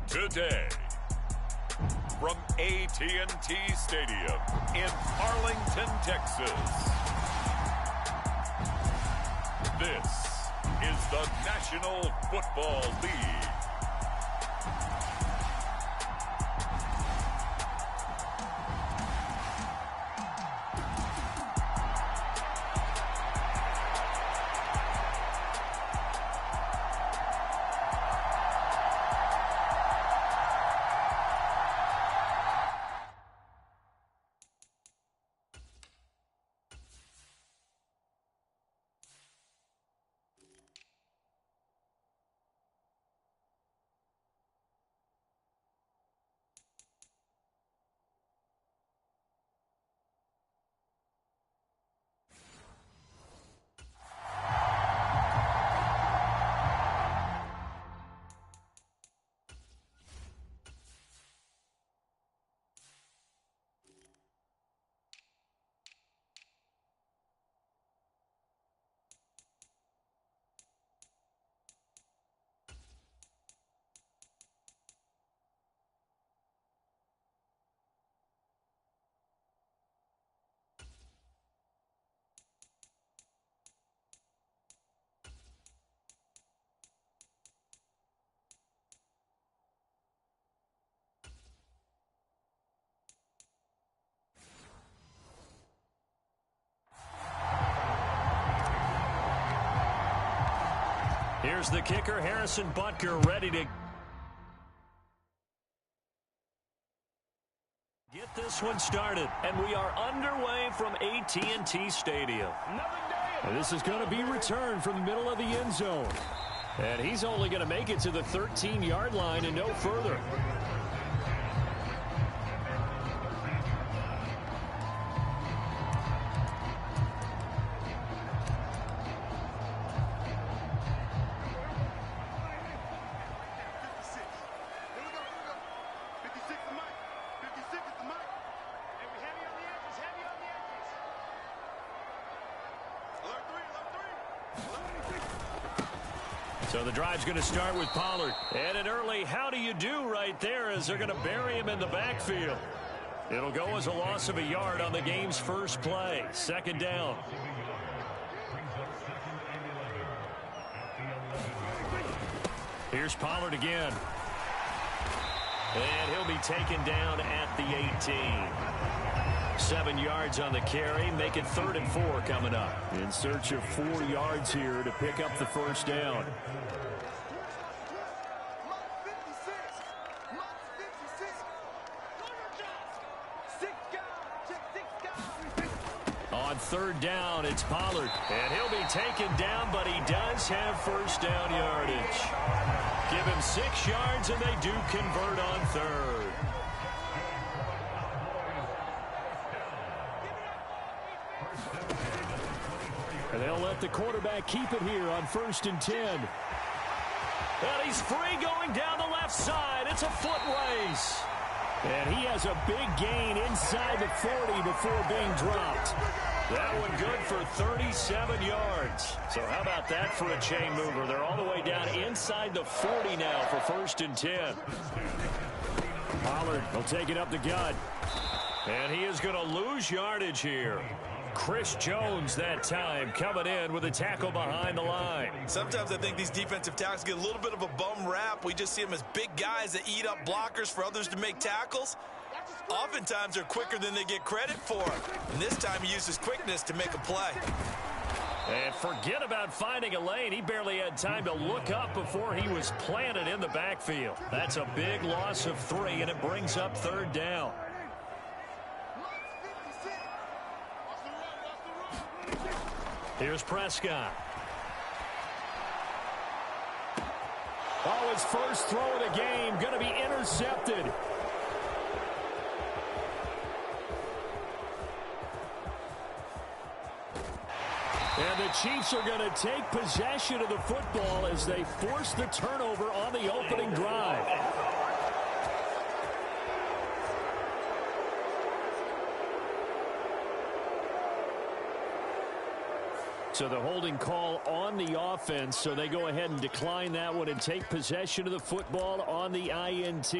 Today, from AT&T Stadium in Arlington, Texas, this is the National Football League. Here's the kicker, Harrison Butker, ready to get this one started. And we are underway from AT&T Stadium. And this is going to be returned from the middle of the end zone. And he's only going to make it to the 13-yard line and no further. So the drive's going to start with Pollard. And an early how do you do right there as they're going to bury him in the backfield. It'll go as a loss of a yard on the game's first play. Second down. Here's Pollard again. And he'll be taken down at the 18. 7 yards on the carry. Make it 3rd and 4 coming up. In search of 4 yards here to pick up the first down. On 3rd down, it's Pollard. And he'll be taken down, but he does have first down yardage. Give him 6 yards, and they do convert on 3rd. And they'll let the quarterback keep it here on 1st and 10. And he's free going down the left side. It's a foot race. And he has a big gain inside the 40 before being dropped. That one good for 37 yards. So how about that for a chain mover? They're all the way down inside the 40 now for 1st and 10. Pollard will take it up the gut. And he is going to lose yardage here. Chris Jones that time coming in with a tackle behind the line. Sometimes I think these defensive tackles get a little bit of a bum rap. We just see them as big guys that eat up blockers for others to make tackles. Oftentimes they're quicker than they get credit for. And this time he uses quickness to make a play. And forget about finding a lane. He barely had time to look up before he was planted in the backfield. That's a big loss of 3, and it brings up 3rd down. Here's Prescott. Oh, his first throw of the game going to be intercepted. And the Chiefs are going to take possession of the football as they force the turnover on the opening drive. So the holding call on the offense, so they go ahead and decline that one and take possession of the football on the INT.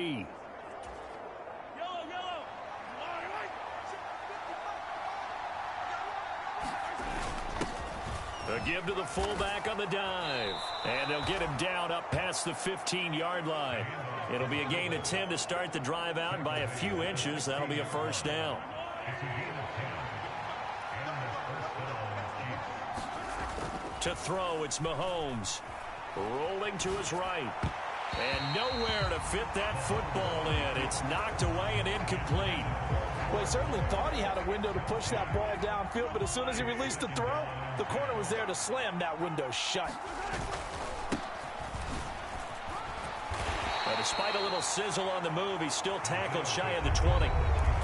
A give to the fullback on the dive. And they'll get him down up past the 15-yard line. It'll be a gain of 10 to start the drive out, and by a few inches, that'll be a first down. To throw, it's Mahomes. Rolling to his right. And nowhere to fit that football in. It's knocked away and incomplete. Well, he certainly thought he had a window to push that ball downfield, but as soon as he released the throw, the corner was there to slam that window shut. But despite a little sizzle on the move, he's still tackled shy of the 20.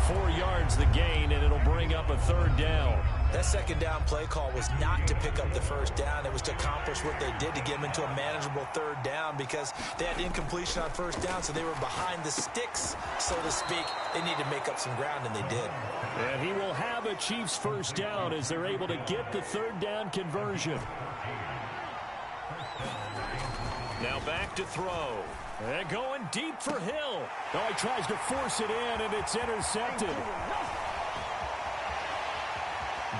4 yards the gain, and it'll bring up a third down. That second down play call was not to pick up the first down. It was to accomplish what they did to get him into a manageable third down because they had incompletion on first down, so they were behind the sticks, so to speak. They needed to make up some ground, and they did. And he will have a Chiefs first down as they're able to get the third down conversion. Now back to throw. And going deep for Hill. Oh, he tries to force it in, and it's intercepted.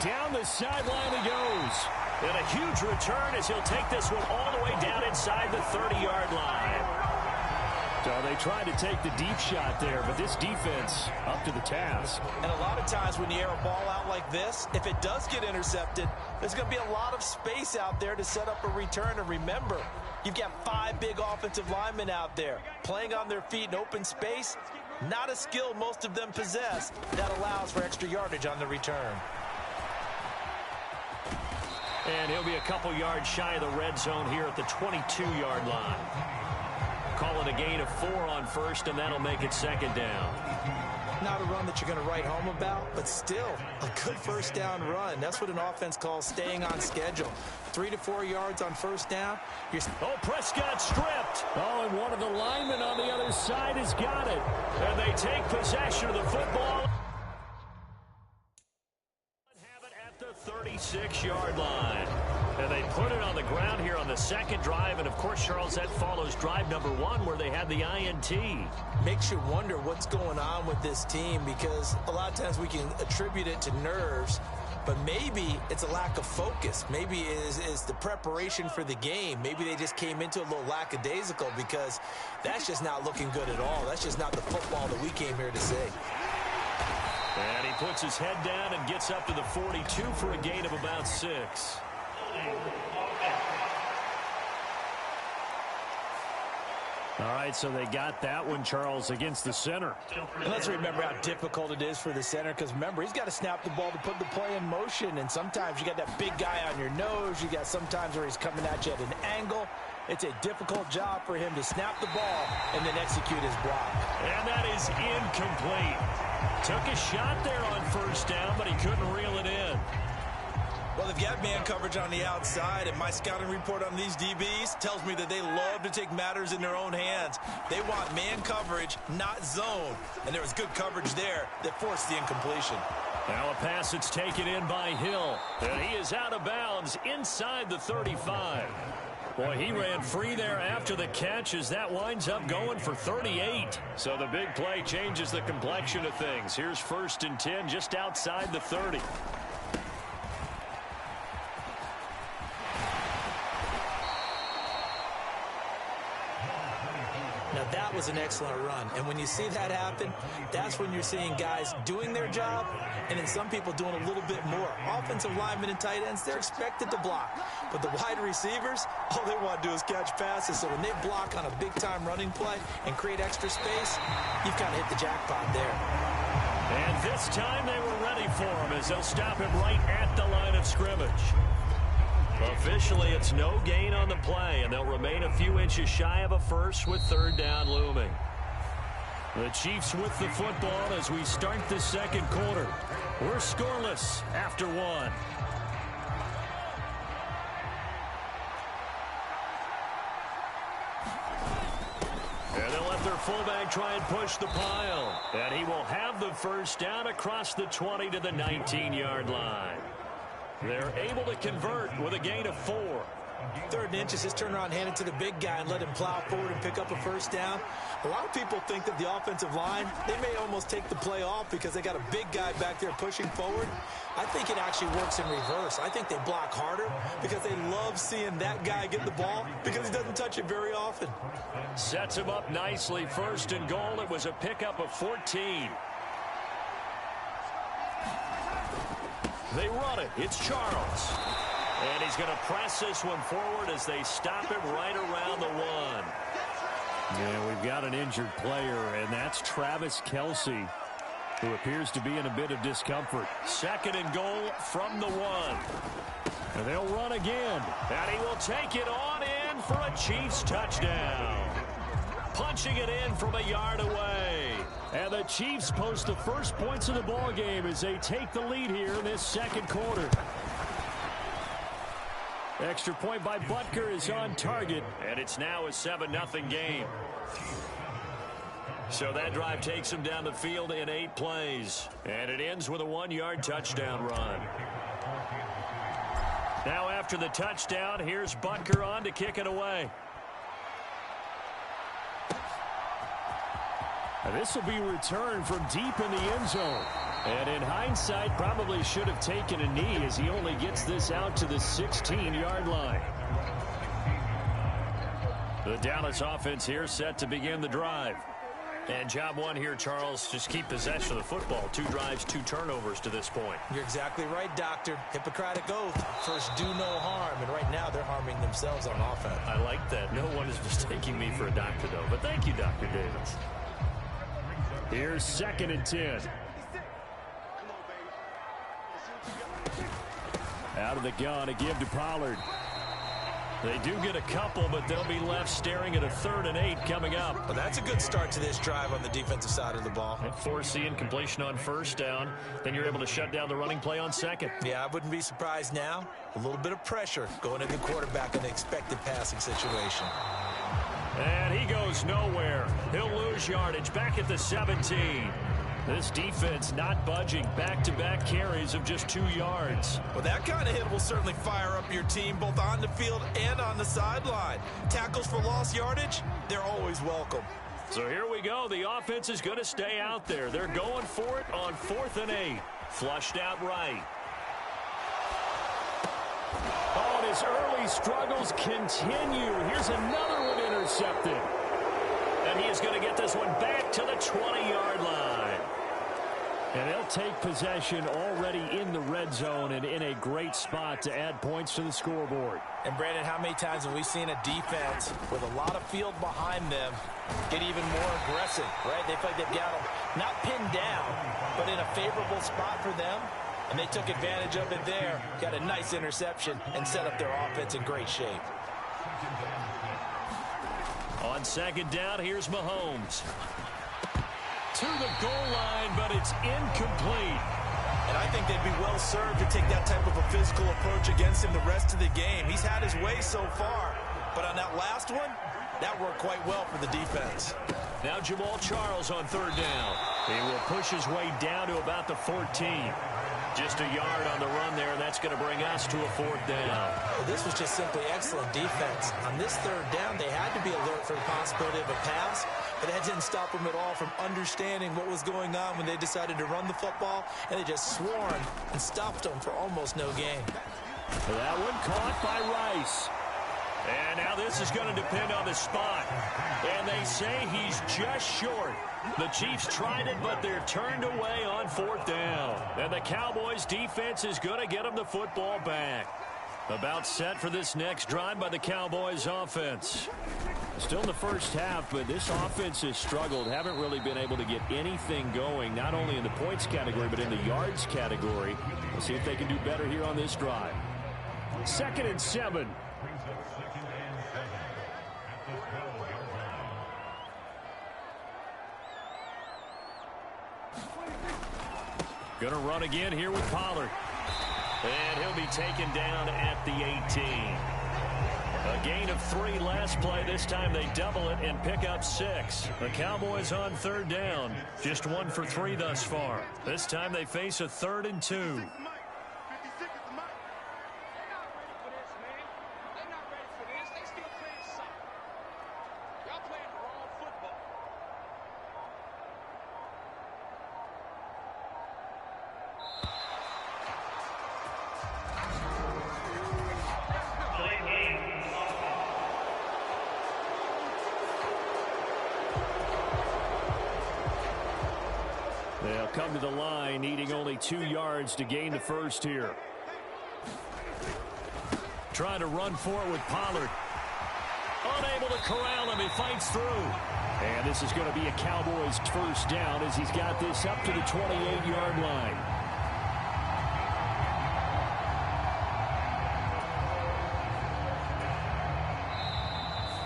Down the sideline he goes. And a huge return as he'll take this one all the way down inside the 30-yard line. So they tried to take the deep shot there, but this defense up to the task. And a lot of times when you air a ball out like this, if it does get intercepted, there's going to be a lot of space out there to set up a return. And remember, you've got 5 big offensive linemen out there playing on their feet in open space. Not a skill most of them possess that allows for extra yardage on the return. And he'll be a couple yards shy of the red zone here at the 22-yard line. Call it a gain of 4 on first, and that'll make it second down. Not a run that you're going to write home about, but still a good first down run. That's what an offense calls staying on schedule. 3 to 4 yards on first down. Oh, Prescott stripped. Oh, and one of the linemen on the other side has got it. And they take possession of the football. Have it at the 36-yard line. And they put it on the ground here on the second drive. And, of course, Charles, that follows drive number 1 where they had the INT. Makes you wonder what's going on with this team because a lot of times we can attribute it to nerves, but maybe it's a lack of focus. Maybe it is the preparation for the game. Maybe they just came into a little lackadaisical because that's just not looking good at all. That's just not the football that we came here to see. And he puts his head down and gets up to the 42 for a gain of about 6. All right, so they got that one, Charles, against the center. And let's remember how difficult it is for the center because, remember, he's got to snap the ball to put the play in motion. And sometimes you got that big guy on your nose. You got sometimes where he's coming at you at an angle. It's a difficult job for him to snap the ball and then execute his block. And that is incomplete. Took a shot there on first down, but he couldn't reel it in. Well, they've got man coverage on the outside, and my scouting report on these DBs tells me that they love to take matters in their own hands. They want man coverage, not zone. And there was good coverage there that forced the incompletion. Now a pass that's taken in by Hill. And he is out of bounds inside the 35. Boy, he ran free there after the catch as that winds up going for 38. So the big play changes the complexion of things. Here's 1st and 10 just outside the 30. Now, that was an excellent run. And when you see that happen, that's when you're seeing guys doing their job and then some people doing a little bit more. Offensive linemen and tight ends, they're expected to block. But the wide receivers, all they want to do is catch passes. So when they block on a big-time running play and create extra space, you've kind of hit the jackpot there. And this time they were ready for him as they'll stop him right at the line of scrimmage. Officially, it's no gain on the play, and they'll remain a few inches shy of a first with third down looming. The Chiefs with the football as we start the second quarter. We're scoreless after 1. And they'll let their fullback try and push the pile. And he will have the first down across the 20 to the 19-yard line. They're able to convert with a gain of 4. 3rd and inches, just turn around, hand it to the big guy, and let him plow forward and pick up a first down. A lot of people think that the offensive line, they may almost take the play off because they got a big guy back there pushing forward. I think it actually works in reverse. I think they block harder because they love seeing that guy get the ball because he doesn't touch it very often. Sets him up nicely. 1st and goal. It was a pickup of 14. They run it. It's Charles. And he's going to press this one forward as they stop him right around the 1. Yeah, we've got an injured player, and that's Travis Kelce, who appears to be in a bit of discomfort. 2nd and goal from the 1. And they'll run again. And he will take it on in for a Chiefs touchdown. Punching it in from a yard away. And the Chiefs post the first points of the ball game as they take the lead here in this 2nd quarter. Extra point by Butker is on target, and it's now a 7-0 game. So that drive takes him down the field in 8 plays, and it ends with a 1-yard touchdown run. Now after the touchdown, here's Butker on to kick it away. And this will be returned from deep in the end zone. And in hindsight, probably should have taken a knee as he only gets this out to the 16-yard line. The Dallas offense here set to begin the drive. And job one here, Charles, just keep possession of the football. 2 drives, 2 turnovers to this point. You're exactly right, Doctor. Hippocratic oath. First, do no harm. And right now, they're harming themselves on offense. I like that. No one is mistaking me for a doctor, though. But thank you, Dr. Davis. Here's 2nd and 10. Out of the gun, a give to Pollard. They do get a couple, but they'll be left staring at a 3rd and 8 coming up. Well, that's a good start to this drive on the defensive side of the ball. Forcing completion on 1st down. Then you're able to shut down the running play on 2nd. Yeah, I wouldn't be surprised now. A little bit of pressure going into the quarterback in the expected passing situation. And he goes nowhere. He'll lose yardage back at the 17. This defense not budging. Back-to-back carries of just 2 yards. Well, that kind of hit will certainly fire up your team both on the field and on the sideline. Tackles for lost yardage, they're always welcome. So here we go. The offense is going to stay out there. They're going for it on 4th and 8. Flushed out right. Oh, and his early struggles continue. Here's another one intercepted. And he is going to get this one back to the 20-yard line. And they'll take possession already in the red zone and in a great spot to add points to the scoreboard. And, Brandon, how many times have we seen a defense with a lot of field behind them get even more aggressive, right? They feel like they've got them not pinned down, but in a favorable spot for them. And they took advantage of it there, got a nice interception, and set up their offense in great shape. On 2nd down, here's Mahomes. To the goal line, but it's incomplete. And I think they'd be well served to take that type of a physical approach against him the rest of the game. He's had his way so far, but on that last one, that worked quite well for the defense. Now Jamal Charles on 3rd down. He will push his way down to about the 14. Just a yard on the run there, and that's going to bring us to a 4th down. Well, this was just simply excellent defense. On this 3rd down, they had to be alert for the possibility of a pass, but that didn't stop them at all from understanding what was going on when they decided to run the football, and they just swarmed and stopped them for almost no gain. That one caught by Rice. And now this is going to depend on the spot. And they say he's just short. The Chiefs tried it, but they're turned away on 4th down. And the Cowboys defense is going to get them the football back. About set for this next drive by the Cowboys offense. Still in the first half, but this offense has struggled. Haven't really been able to get anything going, not only in the points category, but in the yards category. We'll see if they can do better here on this drive. 2nd and 7. Going to run again here with Pollard. And he'll be taken down at the 18. A gain of 3 last play. This time they double it and pick up 6. The Cowboys on 3rd down. Just 1 for 3 thus far. This time they face a 3rd and 2. come to the line, needing only 2 yards to gain the first here. Trying to run for it with Pollard. Unable to corral him. He fights through. And this is going to be a Cowboys first down as he's got this up to the 28-yard line.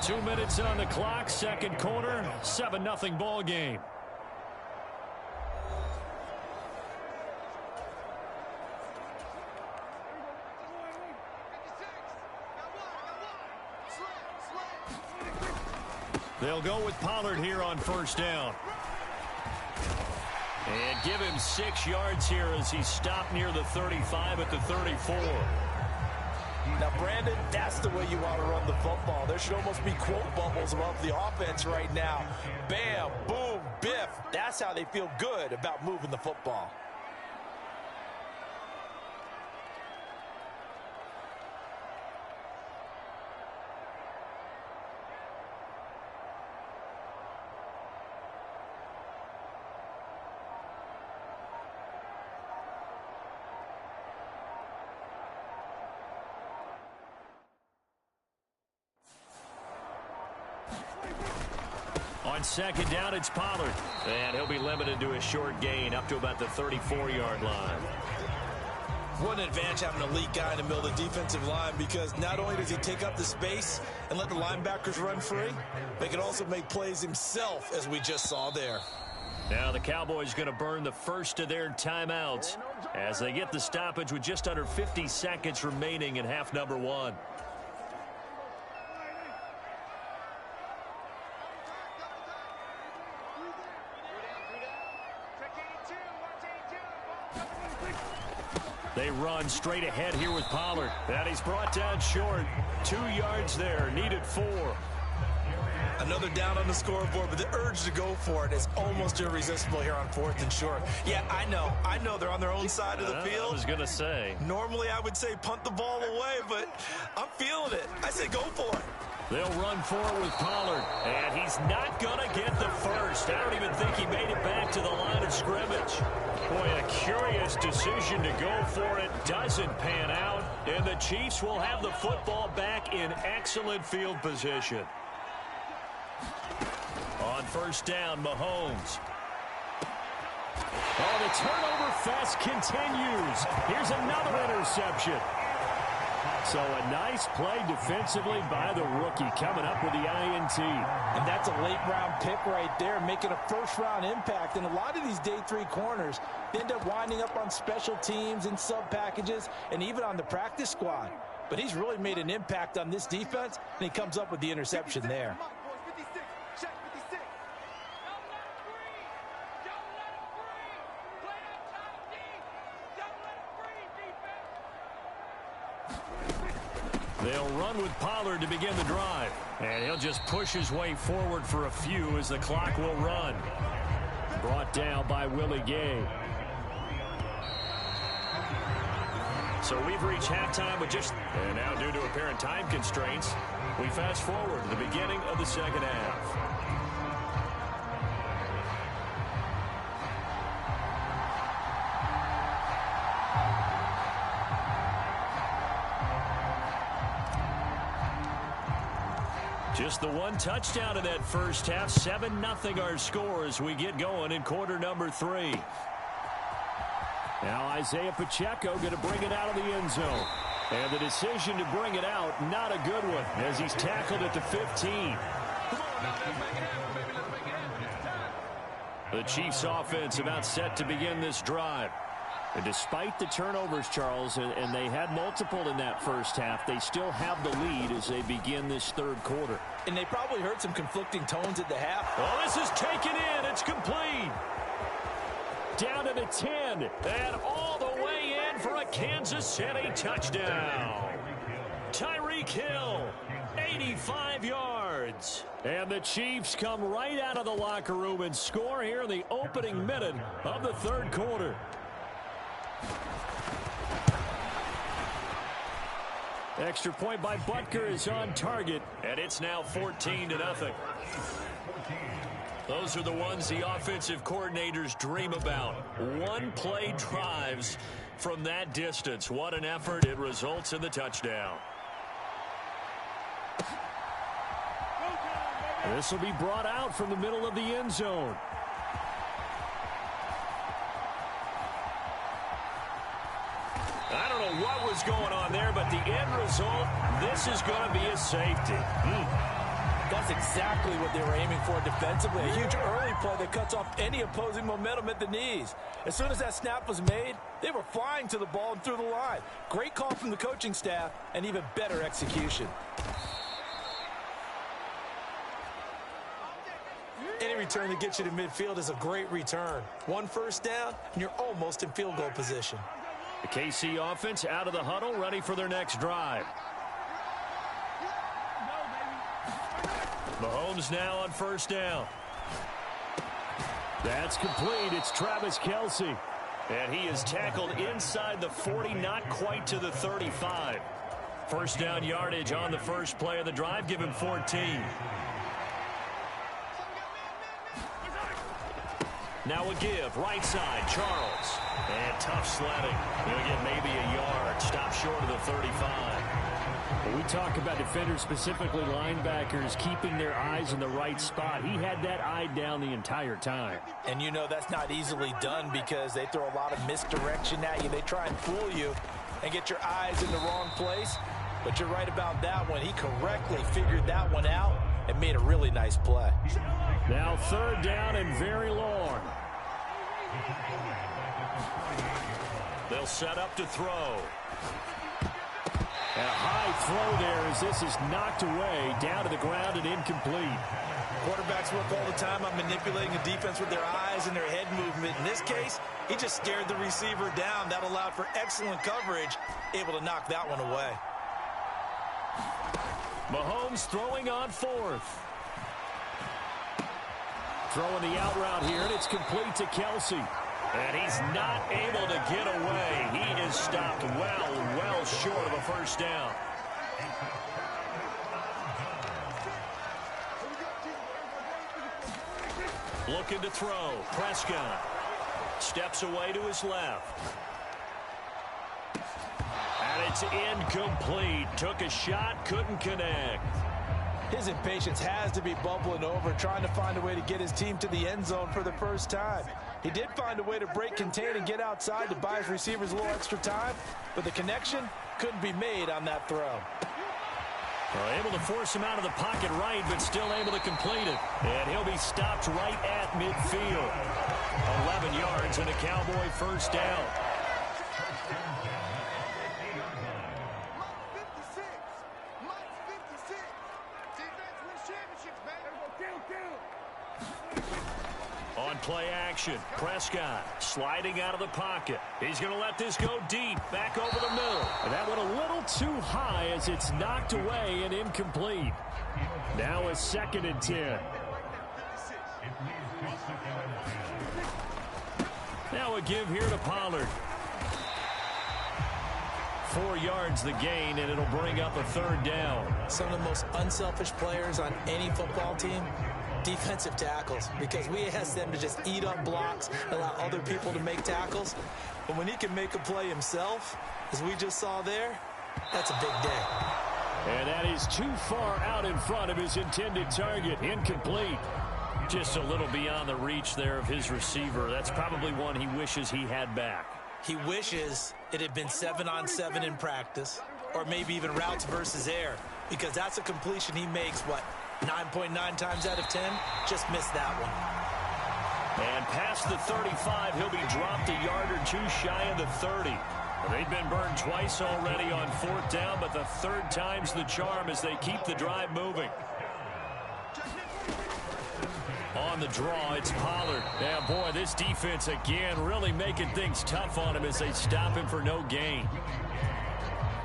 Two minutes on the clock, second quarter, 7-0 ball game. They'll go with Pollard here on first down. And give him 6 yards here as he's stopped near the 35 at the 34. Now, Brandon, that's the way you want to run the football. There should almost be quote bubbles above the offense right now. Bam, boom, biff. That's how they feel good about moving the football. On second down, it's Pollard. And he'll be limited to a short gain up to about the 34-yard line. What an advantage having an elite guy in the middle of the defensive line, because not only does he take up the space and let the linebackers run free, but he can also make plays himself, as we just saw there. Now the Cowboys going to burn the first of their timeouts as they get the stoppage with just under 50 seconds remaining in half number 1. They run straight ahead here with Pollard. And he's brought down short. 2 yards there. Needed 4. Another down on the scoreboard, but the urge to go for it is almost irresistible here on 4th and short. Yeah, I know they're on their own side of the field. I was going to say. Normally I would say punt the ball away, but I'm feeling it. I say go for it. They'll run for it with Pollard, and he's not going to get the first. I don't even think he made it back to the line of scrimmage. Boy, a curious decision to go for it. Doesn't pan out, and the Chiefs will have the football back in excellent field position. On first down, Mahomes. Oh, the turnover fest continues. Here's another interception. So a nice play defensively by the rookie, coming up with the INT. And that's a late-round pick right there, making a first-round impact. And a lot of these day 3 corners end up winding up on special teams and sub-packages and even on the practice squad. But he's really made an impact on this defense, and he comes up with the interception there. They'll run with Pollard to begin the drive. And he'll just push his way forward for a few as the clock will run. Brought down by Willie Gay. So we've reached halftime with just, and now due to apparent time constraints, we fast forward to the beginning of the second half. Just the one touchdown in that first half. 7-0 our score as we get going in quarter number 3. Now Isaiah Pacheco going to bring it out of the end zone. And the decision to bring it out, not a good one, as he's tackled at the 15. The Chiefs offense about set to begin this drive. And despite the turnovers, Charles, and they had multiple in that first half, they still have the lead as they begin this third quarter. And they probably heard some conflicting tones at the half. Oh, this is taken in. It's complete. Down to the 10. And all the way in for a Kansas City touchdown. Tyreek Hill, 85 yards. And the Chiefs come right out of the locker room and score here in the opening minute of the third quarter. Extra point by Butker is on target, and it's now 14-0. Those are the ones the offensive coordinators dream about. One-play drives from that distance. What an effort. It results in the touchdown. This will be brought out from the middle of the end zone. I don't know what was going on there, but the end result, this is going to be a safety. That's exactly what they were aiming for defensively. A huge early play that cuts off any opposing momentum at the knees. As soon as that snap was made, they were flying to the ball and through the line. Great call from the coaching staff and even better execution. Any return that gets you to midfield is a great return. One first down, and you're almost in field goal position. The KC offense out of the huddle, ready for their next drive. Mahomes now on first down. That's complete. It's Travis Kelce. And he is tackled inside the 40, not quite to the 35. First down yardage on the first play of the drive. Give him 14. Now a give, right side, Charles. And tough sledding. He'll get maybe a yard. Stop short of the 35. When we talk about defenders, specifically linebackers, keeping their eyes in the right spot, he had that eye down the entire time. And you know that's not easily done because they throw a lot of misdirection at you. They try and fool you and get your eyes in the wrong place. But you're right about that one. He correctly figured that one out and made a really nice play. Now third down and very long. They'll set up to throw. And a high throw there as this is knocked away, down to the ground and incomplete. Quarterbacks work all the time on manipulating the defense with their eyes and their head movement. In this case, he just stared the receiver down. That allowed for excellent coverage, able to knock that one away. Mahomes throwing on fourth. Throwing the out route here, and it's complete to Kelce. And he's not able to get away. He is stopped well short of a first down. Looking to throw. Prescott steps away to his left. And it's incomplete. Took a shot, couldn't connect. His impatience has to be bubbling over, trying to find a way to get his team to the end zone for the first time. He did find a way to break contain and get outside to buy his receivers a little extra time, but the connection couldn't be made on that throw. Well, able to force him out of the pocket right, but still able to complete it. And he'll be stopped right at midfield. 11 yards and a Cowboy first down. On play action, Prescott sliding out of the pocket. He's going to let this go deep, back over the middle. And that went a little too high as it's knocked away and incomplete. Now a 2nd and 10. Now a give here to Pollard. 4 yards the gain, and it'll bring up a third down. Some of the most unselfish players on any football team, defensive tackles, because we ask them to just eat up blocks, allow other people to make tackles. But when he can make a play himself, as we just saw there, that's a big day. And that is too far out in front of his intended target. Incomplete. Just a little beyond the reach there of his receiver. That's probably one he wishes he had back. He wishes it had been 7-on-7 in practice, or maybe even routes versus air, because that's a completion he makes, 9.9 times out of 10? Just missed that one. And past the 35, he'll be dropped a yard or two shy of the 30. They've been burned twice already on 4th down, but the 3rd time's the charm as they keep the drive moving. On the draw, it's Pollard. Yeah, boy, this defense again really making things tough on him as they stop him for no gain.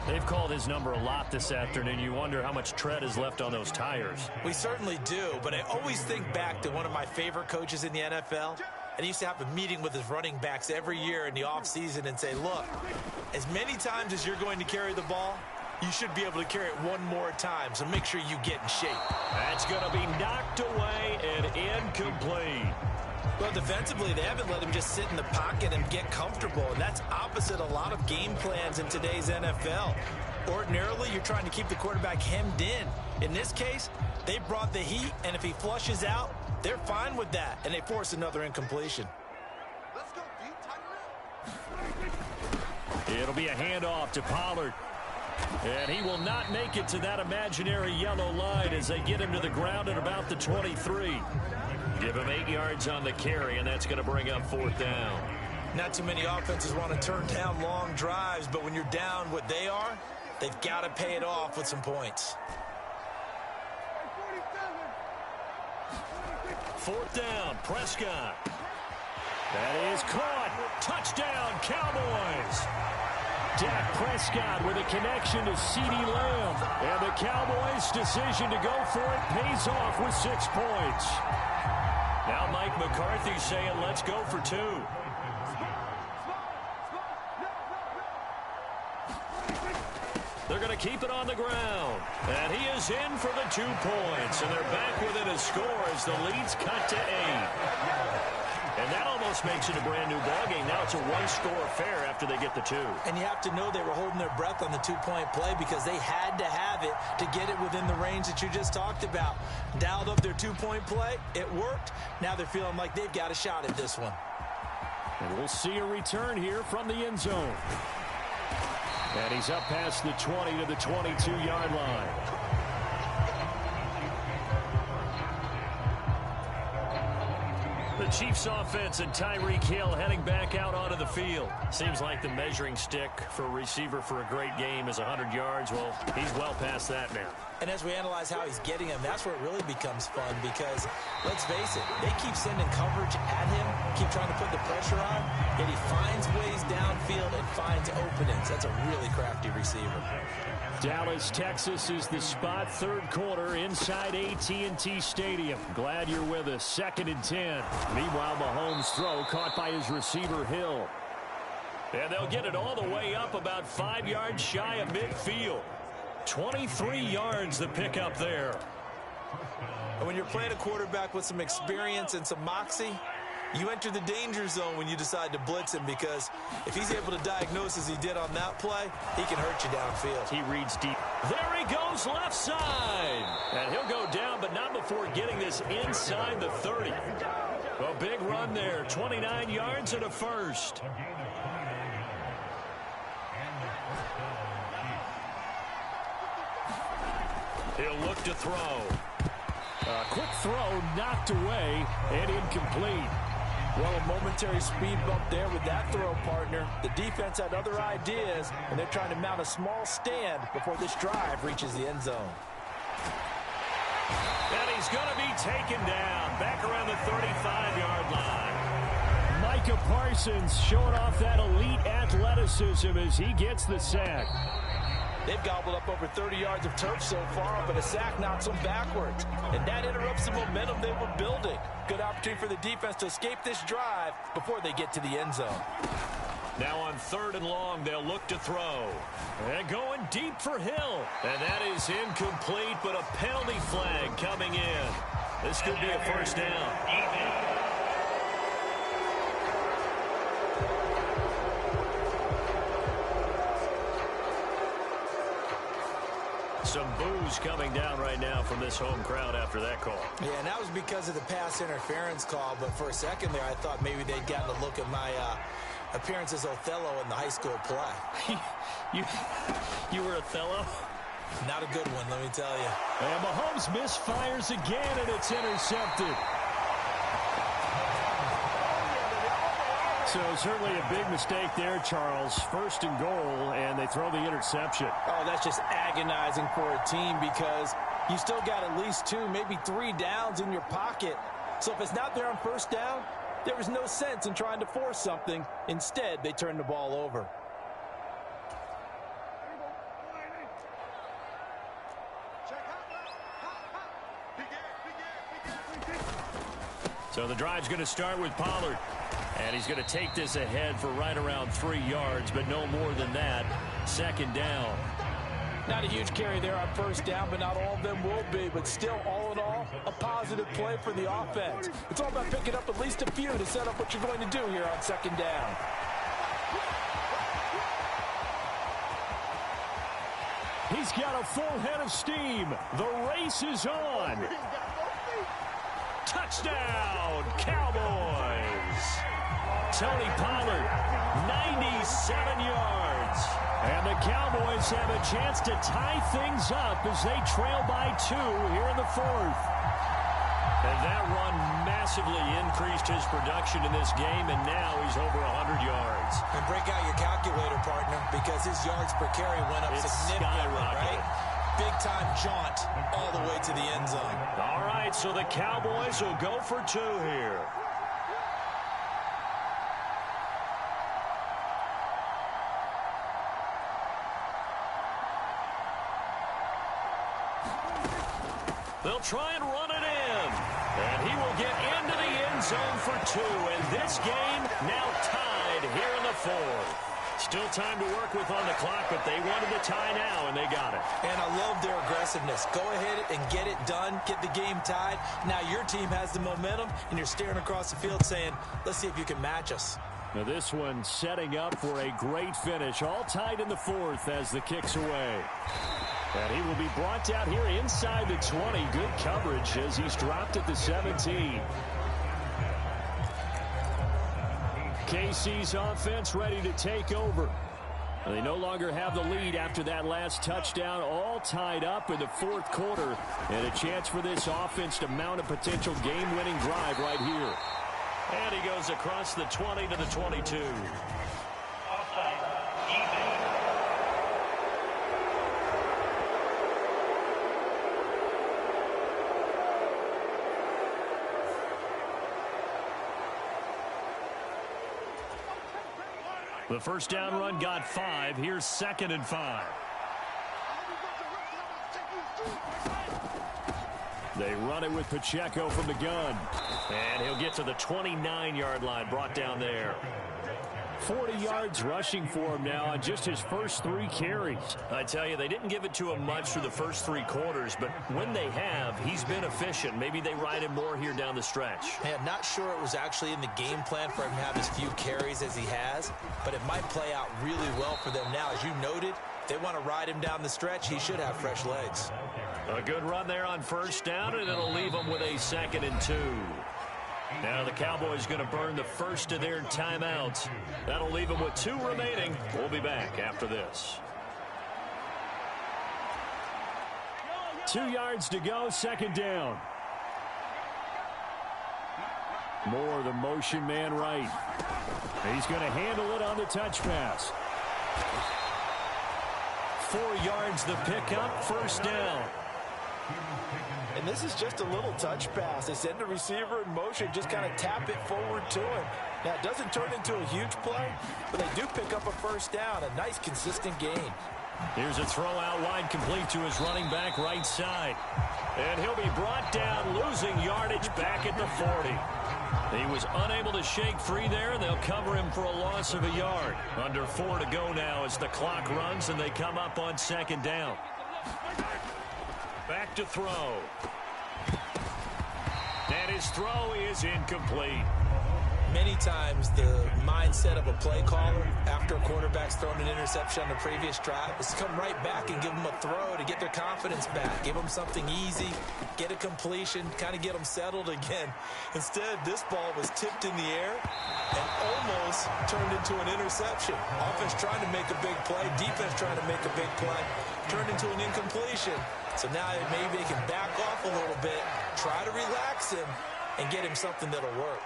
They've called his number a lot this afternoon. You wonder how much tread is left on those tires. We certainly do, but I always think back to one of my favorite coaches in the NFL. And he used to have a meeting with his running backs every year in the offseason and say, look, as many times as you're going to carry the ball, you should be able to carry it one more time, so make sure you get in shape. That's going to be knocked away and incomplete. Well, defensively, they haven't let him just sit in the pocket and get comfortable, and that's opposite a lot of game plans in today's NFL. Ordinarily, you're trying to keep the quarterback hemmed in. In this case, they brought the heat, and if he flushes out, they're fine with that, and they force another incompletion. It'll be a handoff to Pollard. And he will not make it to that imaginary yellow line as they get him to the ground at about the 23. Give him 8 yards on the carry, and that's going to bring up 4th down. Not too many offenses want to turn down long drives, but when you're down what they are, they've got to pay it off with some points. 4th down, Prescott. That is caught. Touchdown, Cowboys. Dak Prescott with a connection to CeeDee Lamb. And the Cowboys' decision to go for it pays off with 6 points. Now Mike McCarthy saying, let's go for 2. They're going to keep it on the ground. And he is in for the 2 points. And they're back within a score as the lead's cut to 8. And that almost makes it a brand-new ballgame. Now it's a one-score affair after they get the 2. And you have to know they were holding their breath on the 2-point play because they had to have it to get it within the range that you just talked about. Dialed up their 2-point play. It worked. Now they're feeling like they've got a shot at this one. And we'll see a return here from the end zone. And he's up past the 20 to the 22-yard line. The Chiefs offense and Tyreek Hill heading back out onto the field. Seems like the measuring stick for a receiver for a great game is 100 yards. Well, he's well past that now. And as we analyze how he's getting him, that's where it really becomes fun because, let's face it, they keep sending coverage at him, keep trying to put the pressure on, yet he finds ways downfield and finds openings. That's a really crafty receiver. Dallas, Texas is the spot, 3rd quarter inside AT&T Stadium. Glad you're with us. 2nd and 10. Meanwhile, Mahomes' throw caught by his receiver, Hill. And they'll get it all the way up about 5 yards shy of midfield. 23 yards the pickup there. And when you're playing a quarterback with some experience and some moxie, you enter the danger zone when you decide to blitz him because if he's able to diagnose as he did on that play, he can hurt you downfield. He reads deep. There he goes left side. And he'll go down, but not before getting this inside the 30. A big run there, 29 yards and a first. He'll look to throw. A quick throw knocked away and incomplete. Well, a momentary speed bump there with that throw, partner. The defense had other ideas, and they're trying to mount a small stand before this drive reaches the end zone. And he's going to be taken down back around the 35-yard line. Micah Parsons showing off that elite athleticism as he gets the sack. They've gobbled up over 30 yards of turf so far, but a sack knocks them backwards. And that interrupts the momentum they were building. Good opportunity for the defense to escape this drive before they get to the end zone. Now on 3rd and long, they'll look to throw. And going deep for Hill. And that is incomplete, but a penalty flag coming in. This could be a first down. Some boos coming down right now from this home crowd after that call. Yeah, and that was because of the pass interference call. But for a second there, I thought maybe they'd gotten a look at my appearance as Othello in the high school play. You were Othello? Not a good one, let me tell you. And Mahomes misfires again, and it's intercepted. So certainly a big mistake there, Charles. 1st and goal, and they throw the interception. Oh, that's just agonizing for a team because you still got at least 2, maybe 3 downs in your pocket. So if it's not there on 1st down, there was no sense in trying to force something. Instead, they turn the ball over. So the drive's going to start with Pollard. And he's going to take this ahead for right around 3 yards, but no more than that. 2nd down. Not a huge carry there on first down, but not all of them will be. But still, all in all, a positive play for the offense. It's all about picking up at least a few to set up what you're going to do here on second down. He's got a full head of steam. The race is on. Touchdown, Cowboys. Tony Pollard, 97 yards. And the Cowboys have a chance to tie things up as they trail by 2 here in the fourth. And that run massively increased his production in this game, and now he's over 100 yards. And break out your calculator, partner, because his yards per carry went up significantly, right? Big-time jaunt all the way to the end zone. All right, so the Cowboys will go for 2 here. They'll try and run it in. And he will get into the end zone for 2. And this game now tied here in the fourth. Still time to work with on the clock, but they wanted the tie now, and they got it. And I love their aggressiveness. Go ahead and get it done. Get the game tied. Now your team has the momentum, and you're staring across the field saying, let's see if you can match us. Now this one setting up for a great finish. All tied in the fourth as the kick's away. And he will be brought down here inside the 20. Good coverage as he's dropped at the 17. KC's offense ready to take over. They no longer have the lead after that last touchdown. All tied up in the fourth quarter. And a chance for this offense to mount a potential game-winning drive right here. And he goes across the 20 to the 22. The first down run got 5. Here's 2nd and 5. They run it with Pacheco from the gun. And he'll get to the 29-yard line, brought down there. 40 yards rushing for him now on just his first 3 carries. I tell you, they didn't give it to him much through the first 3 quarters, but when they have, he's been efficient. Maybe they ride him more here down the stretch. Hey, I'm not sure it was actually in the game plan for him to have as few carries as he has, but it might play out really well for them now. As you noted, they want to ride him down the stretch. He should have fresh legs. A good run there on first down, and it'll leave him with a 2nd and 2. Now the Cowboys going to burn the first of their timeouts. That'll leave them with 2 remaining. We'll be back after this. 2 yards to go, 2nd down. Moore, the motion man right. He's going to handle it on the touch pass. 4 yards the pickup, first down. And this is just a little touch pass. They send the receiver in motion, just kind of tap it forward to him. Now, it doesn't turn into a huge play, but they do pick up a first down, a nice, consistent gain. Here's a throw out wide, complete to his running back right side. And he'll be brought down, losing yardage back at the 40. He was unable to shake free there, and they'll cover him for a loss of a yard. Under 4 to go now as the clock runs, and they come up on 2nd down. Back to throw. And his throw is incomplete. Many times the mindset of a play caller after a quarterback's thrown an interception on the previous drive is to come right back and give them a throw to get their confidence back. Give them something easy, get a completion, kind of get them settled again. Instead, this ball was tipped in the air and almost turned into an interception. Offense trying to make a big play, defense trying to make a big play, turned into an incompletion. So now maybe they can back off a little bit, try to relax him, and get him something that'll work.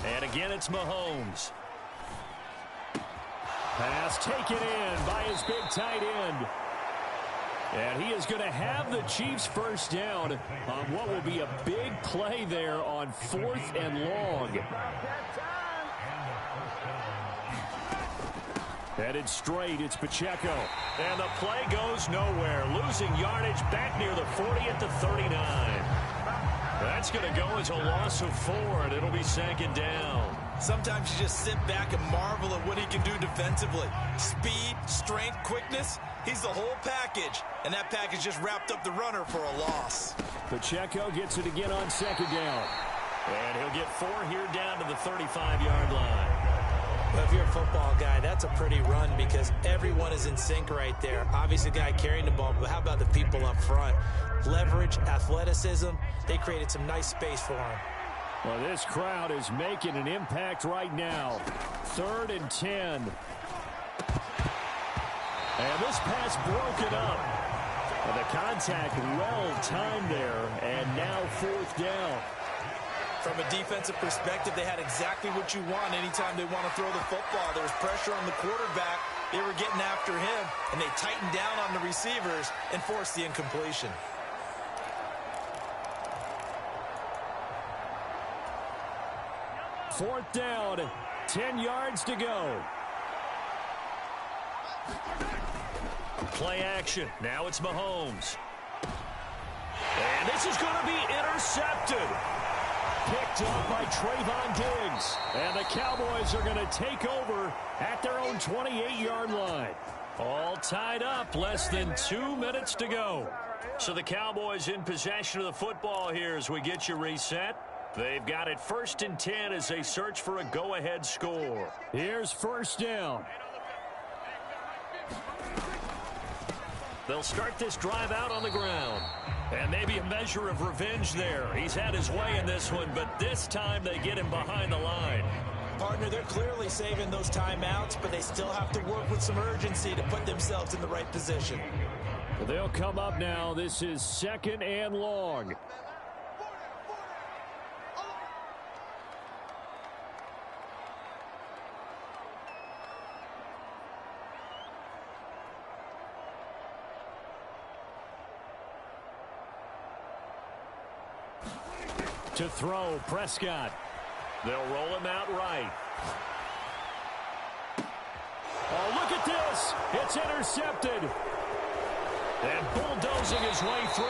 And again, it's Mahomes. Pass taken in by his big tight end. And he is going to have the Chiefs first down on what will be a big play there on 4th and long. Headed straight, it's Pacheco. And the play goes nowhere. Losing yardage back near the 40 at the 39. That's going to go as a loss of 4, and it'll be 2nd down. Sometimes you just sit back and marvel at what he can do defensively. Speed, strength, quickness, he's the whole package. And that package just wrapped up the runner for a loss. Pacheco gets it again on second down. And he'll get 4 here down to the 35-yard line. Well, if you're a football guy, that's a pretty run because everyone is in sync right there. Obviously, the guy carrying the ball, but how about the people up front? Leverage, athleticism, they created some nice space for him. Well, this crowd is making an impact right now. 3rd and 10. And this pass broken up. Well, the contact well-timed there, and now 4th down. From a defensive perspective, they had exactly what you want anytime they want to throw the football. There was pressure on the quarterback. They were getting after him, and they tightened down on the receivers and forced the incompletion. Fourth down, 10 yards to go. Play action. Now it's Mahomes. And this is going to be intercepted. Picked up by Trayvon Diggs. And the Cowboys are going to take over at their own 28-yard line. All tied up, less than 2 minutes to go. So the Cowboys in possession of the football here as we get you reset. They've got it 1st and 10 as they search for a go-ahead score. Here's 1st down. They'll start this drive out on the ground. And maybe a measure of revenge there. He's had his way in this one, but this time they get him behind the line. Partner, they're clearly saving those timeouts, but they still have to work with some urgency to put themselves in the right position. They'll come up now. This is 2nd and long. To throw, Prescott. They'll roll him out right. Oh, look at this. It's intercepted. And bulldozing his way through.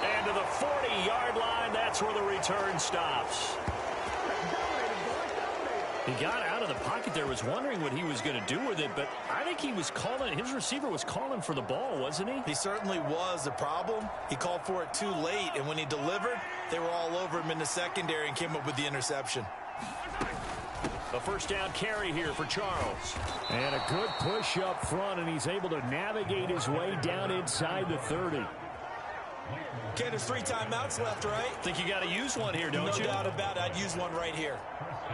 And to the 40-yard line, that's where the return stops. He got out of the pocket there, was wondering what he was going to do with it, but I think he was calling, his receiver was calling for the ball, wasn't he? He certainly was. The problem, he called for it too late, and when he delivered, they were all over him in the secondary and came up with the interception. A 1st down carry here for Charles. And a good push up front, and he's able to navigate his way down inside the 30. Okay, there's 3 timeouts left, right? Think you got to use one here, don't you? No doubt about it. I'd use one right here.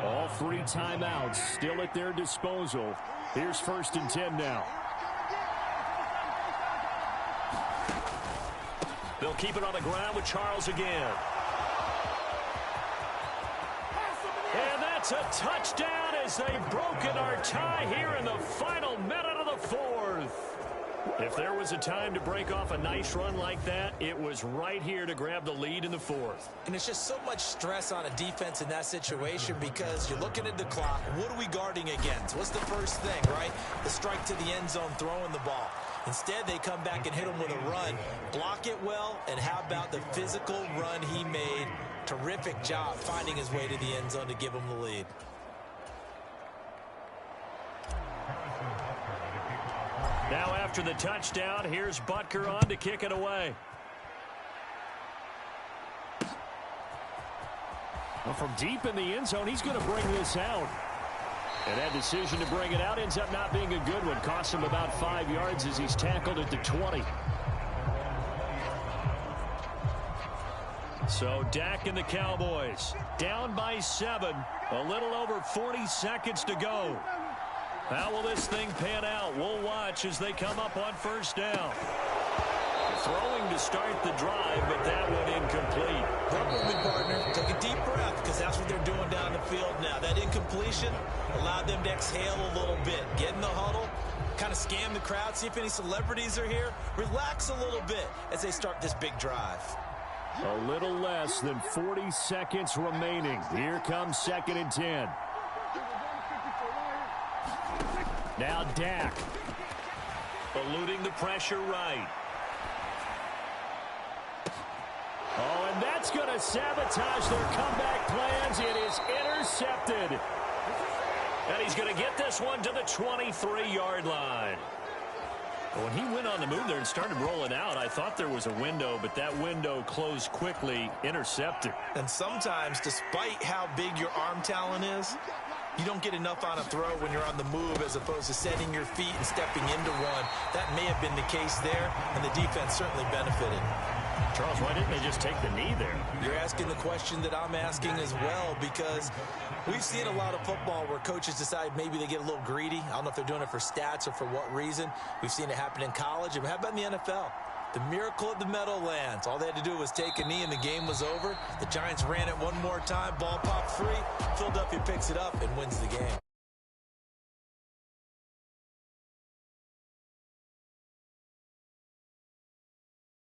All 3 timeouts still at their disposal. Here's 1st and 10 now. They'll keep it on the ground with Charles again. And that's a touchdown as they've broken our tie here in the final minute of the 4th. If there was a time to break off a nice run like that, it was right here to grab the lead in the 4th. And it's just so much stress on a defense in that situation because you're looking at the clock. What are we guarding against? What's the first thing, right? The strike to the end zone, throwing the ball. Instead, they come back and hit him with a run. Block it well, and how about the physical run he made? Terrific job finding his way to the end zone to give him the lead. Now after the touchdown, here's Butker on to kick it away. Well, from deep in the end zone, he's going to bring this out. And that decision to bring it out ends up not being a good one. Cost him about 5 yards as he's tackled at the 20. So Dak and the Cowboys down by 7. A little over 40 seconds to go. How will this thing pan out? We'll watch as they come up on 1st down. Throwing to start the drive, but that one incomplete. Don't move it, partner. Take a deep breath because that's what they're doing down the field now. That incompletion allowed them to exhale a little bit. Get in the huddle, kind of scan the crowd, see if any celebrities are here. Relax a little bit as they start this big drive. A little less than 40 seconds remaining. Here comes 2nd and 10. Now Dak. Eluding the pressure right. Oh, and that's going to sabotage their comeback plans. It is intercepted. And he's going to get this one to the 23-yard line. When he went on the move there and started rolling out, I thought there was a window, but that window closed quickly, intercepted. And sometimes, despite how big your arm talent is, you don't get enough on a throw when you're on the move as opposed to setting your feet and stepping into one. That may have been the case there, and the defense certainly benefited. Charles, why didn't they just take the knee there? You're asking the question that I'm asking as well, because we've seen a lot of football where coaches decide maybe they get a little greedy. I don't know if they're doing it for stats or for what reason. We've seen it happen in college, and how about in the NFL? The miracle of the Meadowlands. All they had to do was take a knee, and the game was over. The Giants ran it one more time. Ball popped free. Philadelphia picks it up and wins the game.